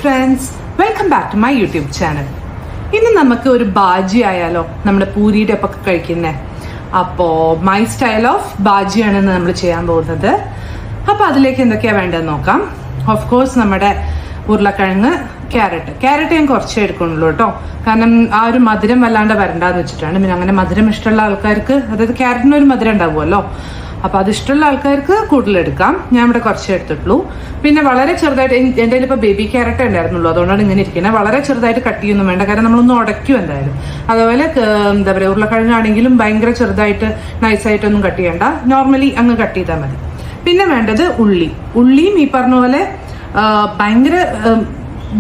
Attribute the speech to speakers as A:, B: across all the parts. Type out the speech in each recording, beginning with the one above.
A: Friends, welcome back to my YouTube channel. ഇന്ന് നമുക്ക് ഒരു ബാജി ആയാലോ, നമ്മുടെ പൂരിയുടെ ഒപ്പം കഴിക്കുന്നേ. അപ്പോൾ മൈ സ്റ്റൈൽ ഓഫ് ബാജിയാണ് നമ്മൾ ചെയ്യാൻ പോകുന്നത്. അപ്പോൾ അതിലേക്ക് എന്തൊക്കെയാ വേണ്ടതെന്ന് നോക്കാം. ഓഫ് കോഴ്സ് നമ്മുടെ ഉരുളക്കിഴങ്ങ്, ക്യാരറ്റ് ഞാൻ കുറച്ചേ എടുക്കുന്നുള്ളൂ കേട്ടോ. കാരണം ആ ഒരു മധുരം വല്ലാണ്ട് വരണ്ടെന്ന് വെച്ചിട്ടാണ്. പിന്നെ അങ്ങനെ മധുരം ഇഷ്ടമുള്ള ആൾക്കാർക്ക്, അതായത് ക്യാരറ്റിന് ഒരു മധുരം ഉണ്ടാവുമല്ലോ, അപ്പൊ അത് ഇഷ്ടമുള്ള ആൾക്കാർക്ക് കൂടുതലെടുക്കാം. ഞാൻ ഇവിടെ കുറച്ചേ എടുത്തിട്ടുള്ളൂ. പിന്നെ വളരെ ചെറുതായിട്ട്, എൻ്റെ കയ്യിൽ ഇപ്പോൾ ബേബി ക്യാരറ്റ് ഉണ്ടായിരുന്നുള്ളൂ, അതുകൊണ്ടാണ് ഇങ്ങനെ ഇരിക്കുന്നത്. വളരെ ചെറുതായിട്ട് കട്ട് ചെയ്യൊന്നും വേണ്ട, കാരണം നമ്മളൊന്ന് ഉടയ്ക്കും എന്തായാലും. അതുപോലെ എന്താ പറയുക, ഉരുളക്കിഴങ്ങാണെങ്കിലും ഭയങ്കര ചെറുതായിട്ട് നൈസായിട്ടൊന്നും കട്ട് ചെയ്യണ്ട, നോർമലി അങ്ങ് കട്ട് ചെയ്താൽ മതി. പിന്നെ വേണ്ടത് ഉള്ളിയും ഈ പറഞ്ഞ പോലെ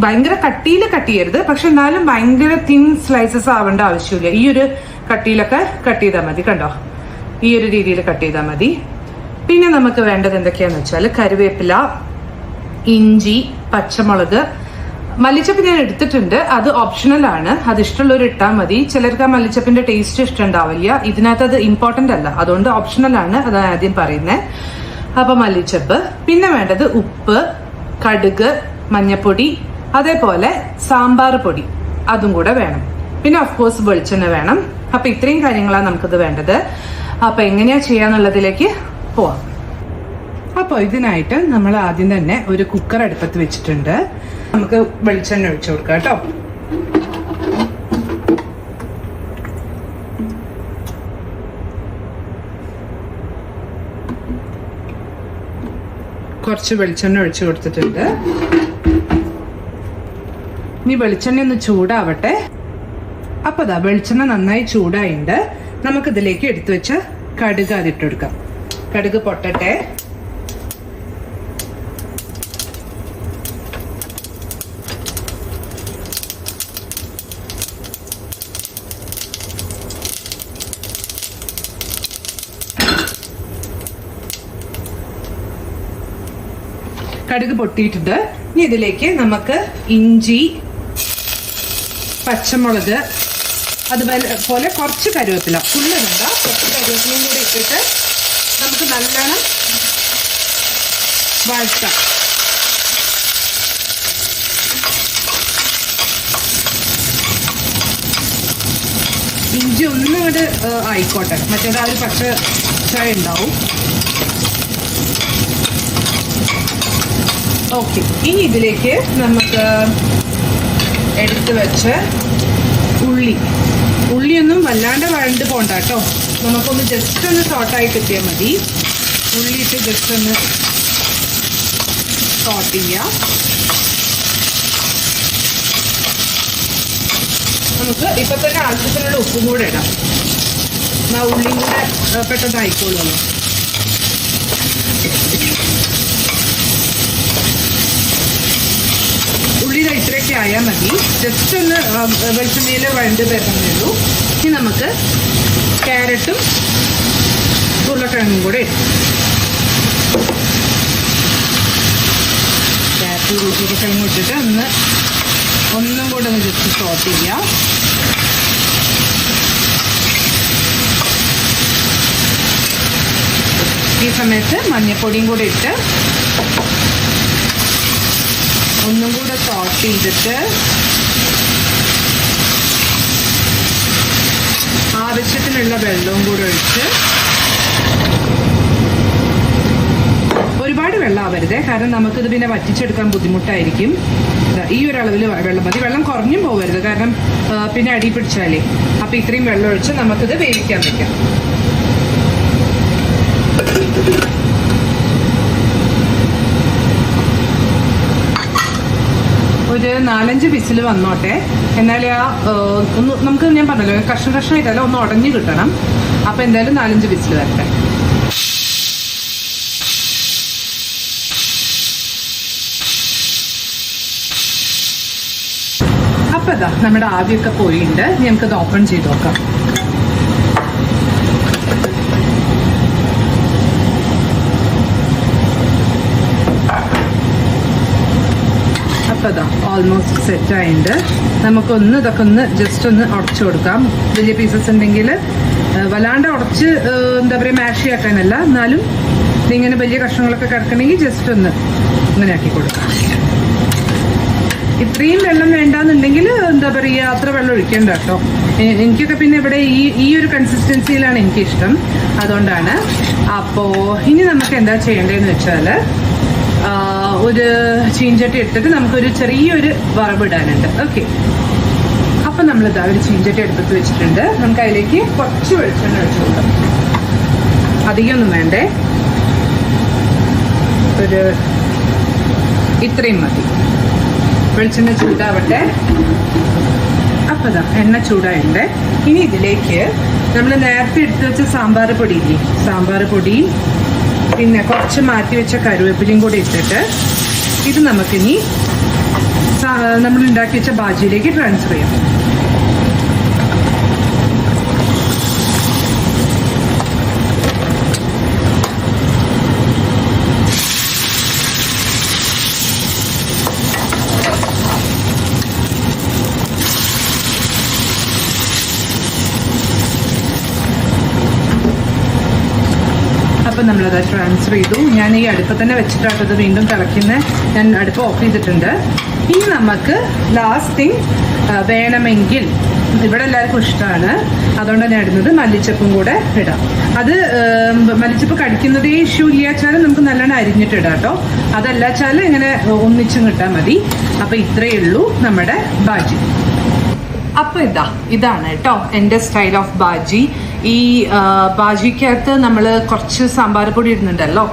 A: ഭയങ്കര കട്ടിയിൽ കട്ട് ചെയ്യരുത്, പക്ഷെ എന്നാലും ഭയങ്കര തിൻ സ്ലൈസസ് ആവേണ്ട ആവശ്യമില്ല. ഈ ഒരു കട്ടിയിലൊക്കെ കട്ട് ചെയ്താൽ മതി. കണ്ടോ, ഈ ഒരു രീതിയിൽ കട്ട് ചെയ്താൽ മതി. പിന്നെ നമുക്ക് വേണ്ടത് എന്തൊക്കെയാന്ന് വെച്ചാൽ കറിവേപ്പില, ഇഞ്ചി, പച്ചമുളക്, മല്ലിച്ചപ്പ് ഞാൻ എടുത്തിട്ടുണ്ട്, അത് ഓപ്ഷണൽ ആണ്, അത് ഇഷ്ടമുള്ളവർ ഇട്ടാൽ മതി. ചിലർക്ക് ആ മല്ലിച്ചപ്പിന്റെ ടേസ്റ്റ് ഇഷ്ടമുണ്ടാവില്ല, ഇതിനകത്ത് അത് ഇമ്പോർട്ടന്റ് അല്ല, അതുകൊണ്ട് ഓപ്ഷണൽ ആണ്, അതാണ് ആദ്യം പറയുന്നത്. അപ്പൊ മല്ലിച്ചപ്പ്. പിന്നെ വേണ്ടത് ഉപ്പ്, കടുക്, മഞ്ഞപ്പൊടി, അതേപോലെ സാമ്പാർ പൊടി, അതും കൂടെ വേണം. പിന്നെ ഓഫ് കോഴ്സ് വെളിച്ചെണ്ണ വേണം. അപ്പൊ ഇത്രയും കാര്യങ്ങളാണ് നമുക്കിത് വേണ്ടത്. അപ്പൊ എങ്ങനെയാ ചെയ്യാന്നുള്ളതിലേക്ക് പോവാം. അപ്പോൾ ഇതിനായിട്ട് നമ്മൾ ആദ്യം തന്നെ ഒരു കുക്കർ അടുപ്പത്ത് വെച്ചിട്ടുണ്ട്. നമുക്ക് വെളിച്ചെണ്ണ ഒഴിച്ചു കൊടുക്കാം കേട്ടോ. കുറച്ച് വെളിച്ചെണ്ണ ഒഴിച്ചു കൊടുത്തിട്ടുണ്ട്. ഇനി വെളിച്ചെണ്ണ ഒന്ന് ചൂടാവട്ടെ. അപ്പൊ ദാ വെളിച്ചെണ്ണ നന്നായി ചൂടായിട്ടുണ്ട്. നമുക്കിതിലേക്ക് എടുത്തു വെച്ച കടുക് അതിട്ട് കൊടുക്കാം. കടുക് പൊട്ടട്ടെ. കടുക് പൊട്ടിയിട്ടുണ്ട്. ഇനി ഇതിലേക്ക് നമുക്ക് ഇഞ്ചി, പച്ചമുളക്, അതുപോലെ കുറച്ച് കറിവേപ്പില, ഫുള്ള് വേണ്ട, കുറച്ച് കറിവേപ്പിലയും കൂടി ഇട്ടിട്ട് നമുക്ക് നല്ലോണം വഴറ്റാം. ഇഞ്ചി ഒന്നും കൂടെ ആയിക്കോട്ടെ, മറ്റേത് ആ ഒരു പച്ച ചായ ഉണ്ടാവും. ഓക്കെ, ഇനി ഇതിലേക്ക് നമുക്ക് എടുത്തു വെച്ച് ഉള്ളിയൊന്നും വല്ലാണ്ട് വഴണ്ട് പോണ്ട കേട്ടോ. നമുക്കൊന്ന് ജസ്റ്റ് ഒന്ന് സോട്ടായി കിട്ടിയാൽ മതി. ഉള്ളിയിട്ട് ജസ്റ്റ് ഒന്ന് സോട്ട് ചെയ്യാം. നമുക്ക് ഇപ്പൊ തന്നെ ആവശ്യത്തിനുള്ള ഉപ്പും കൂടെ ഇടാം. ആ ഉള്ളിയും കൂടെ പെട്ടെന്ന് ആയിക്കോളുമല്ലോ. ഉള്ളിയുടെ ഇത്രയൊക്കെ ആയാൽ മതി. ജസ്റ്റ് ഒന്ന് വെളിച്ചെണ്ണയിൽ വഴണ്ട് തരുന്നേ ഉള്ളൂ. ഇനി നമുക്ക് ക്യാരറ്റും ഉരുളക്കിഴങ്ങും കൂടെ ഇടും. ക്യാരറ്റും ഉരുളക്കിഴങ്ങും ഇട്ടിട്ട് ഒന്നും കൂടെ ഒന്ന് ജസ്റ്റ് സോട്ട് ചെയ്യാം. ഈ സമയത്ത് മഞ്ഞൾപ്പൊടിയും കൂടെ ഇട്ട് ഒന്നും കൂടെ സോട്ട് ചെയ്തിട്ട് ആവശ്യത്തിനുള്ള വെള്ളവും കൂടെ ഒഴിച്ച്, ഒരുപാട് വെള്ളം ആവരുതേ, കാരണം നമുക്കിത് പിന്നെ വറ്റിച്ചെടുക്കാൻ ബുദ്ധിമുട്ടായിരിക്കും. ഈ ഒരു അളവിൽ വെള്ളം മതി. വെള്ളം കുറഞ്ഞും പോകരുത്, കാരണം പിന്നെ അടി പിടിച്ചാലേ. അപ്പൊ ഇത്രയും വെള്ളം ഒഴിച്ച് നമുക്കിത് വേവിക്കാൻ വെക്കാം. ഒരു 4-5 വിസിൽ വന്നോട്ടെ. എന്നാലേ ഒന്ന് നമുക്ക്, ഞാൻ പറഞ്ഞല്ലോ, കഷ്ണമായിട്ടല്ല, ഒന്ന് ഉടഞ്ഞു കിട്ടണം. അപ്പൊ എന്തായാലും 4-5 വിസിൽ വരട്ടെ. അപ്പൊ ഇതാ നമ്മുടെ ആവിയൊക്കെ പോയിട്ടുണ്ട്. നമുക്കത് ഓപ്പൺ ചെയ്ത് നോക്കാം. അപ്പോൾ ഇതാ ഓൾമോസ്റ്റ് സെറ്റ് ആയിട്ടുണ്ട്. നമുക്കൊന്ന് ഇതൊക്കെ ഒന്ന് ജസ്റ്റ് ഒന്ന് ഉടച്ചു കൊടുക്കാം. വലിയ പീസസ് ഉണ്ടെങ്കിൽ വല്ലാണ്ട് ഉടച്ച് എന്താ പറയുക മാഷ് ചെയ്യാക്കാനല്ല, എന്നാലും ഇതിങ്ങനെ വലിയ കഷ്ണങ്ങളൊക്കെ കിടക്കണമെങ്കിൽ ജസ്റ്റ് ഒന്ന് ഇങ്ങനെ ആക്കി കൊടുക്കാം. ഇത്രയും വെള്ളം വേണ്ടാന്നുണ്ടെങ്കിൽ എന്താ പറയുക, അത്ര വെള്ളം ഒഴിക്കണ്ട കേട്ടോ. എനിക്കൊക്കെ പിന്നെ ഇവിടെ ഈ ഒരു കൺസിസ്റ്റൻസിയിലാണ് എനിക്കിഷ്ടം, അതുകൊണ്ടാണ്. അപ്പോൾ ഇനി നമുക്ക് എന്താ ചെയ്യേണ്ടതെന്ന് വെച്ചാൽ ഒരു ചീഞ്ചട്ടി എടുത്തിട്ട് നമുക്കൊരു ചെറിയൊരു വറവിടാനുണ്ട്. ഓക്കെ, അപ്പം നമ്മളിതാ ഒരു ചീഞ്ചട്ടി എടുത്തിട്ട് വെച്ചിട്ടുണ്ട്. നമുക്ക് അതിലേക്ക് കുറച്ച് വെളിച്ചെണ്ണ ഒഴിച്ചു കൊടുക്കാം. അധികമൊന്നും വേണ്ടേ, ഒരു ഇത്രയും മതി. വെളിച്ചെണ്ണ ചൂടാവട്ടെ. അപ്പം ഇതാ എണ്ണ ചൂടായിട്ടുണ്ട്. ഇനി ഇതിലേക്ക് നമ്മൾ നേരത്തെ എടുത്ത് വെച്ച സാമ്പാർ പൊടിയില്ലേ, സാമ്പാർ പൊടി പിന്നെ കുറച്ച് മാറ്റി വെച്ച കറിവേപ്പിലയും കൂടി ഇട്ടിട്ട് ഇത് നമുക്കിനി നമ്മൾ ഉണ്ടാക്കി വെച്ച ബാജിയിലേക്ക് ട്രാൻസ്ഫർ ചെയ്യാം. അപ്പം നമ്മളത് ട്രാൻസ്ഫർ ചെയ്തു. ഞാൻ ഈ അടുപ്പ് തന്നെ വെച്ചിട്ടാട്ടത് വീണ്ടും തിളയ്ക്കുന്നത്. ഞാൻ അടുപ്പ് ഓഫ് ചെയ്തിട്ടുണ്ട്. ഇനി നമുക്ക് ലാസ്റ്റ് തിങ് വേണമെങ്കിൽ, ഇവിടെ എല്ലാവർക്കും ഇഷ്ടമാണ് അതുകൊണ്ടാണ് ഞാൻ ഇടുന്നത്, മല്ലിച്ചപ്പും കൂടെ ഇടാം. അത് മല്ലിച്ചപ്പ് കടിക്കുന്നതേ ഇഷ്യൂ ഇല്ലാച്ചാലും നമുക്ക് നല്ലോണം അരിഞ്ഞിട്ട് ഇടാം കേട്ടോ. അതല്ലാച്ചാൽ ഇങ്ങനെ ഒന്നിച്ചും കിട്ടാൻ മതി. അപ്പം ഇത്രയേ ഉള്ളൂ നമ്മുടെ ബാജി. അപ്പോൾ ഇതാണ് കേട്ടോ എൻ്റെ സ്റ്റൈൽ ഓഫ് ബാജി. ഈ ബാജിക്കകത്ത് നമ്മൾ കുറച്ച് സാമ്പാർ പൊടി ഇടുന്നുണ്ടല്ലോ,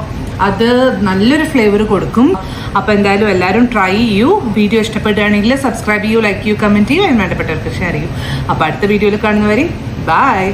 A: അത് നല്ലൊരു ഫ്ലേവർ കൊടുക്കും. അപ്പോൾ എന്തായാലും എല്ലാവരും ട്രൈ ചെയ്യൂ. വീഡിയോ ഇഷ്ടപ്പെടുകയാണെങ്കിൽ സബ്സ്ക്രൈബ് ചെയ്യൂ, ലൈക്ക് ചെയ്യൂ, കമൻറ്റ് ചെയ്യൂ, വേണ്ടപ്പെട്ടവർക്ക് ഷെയർ ചെയ്യൂ. അപ്പോൾ അടുത്ത വീഡിയോയിൽ കാണുന്നവരെ ബൈ.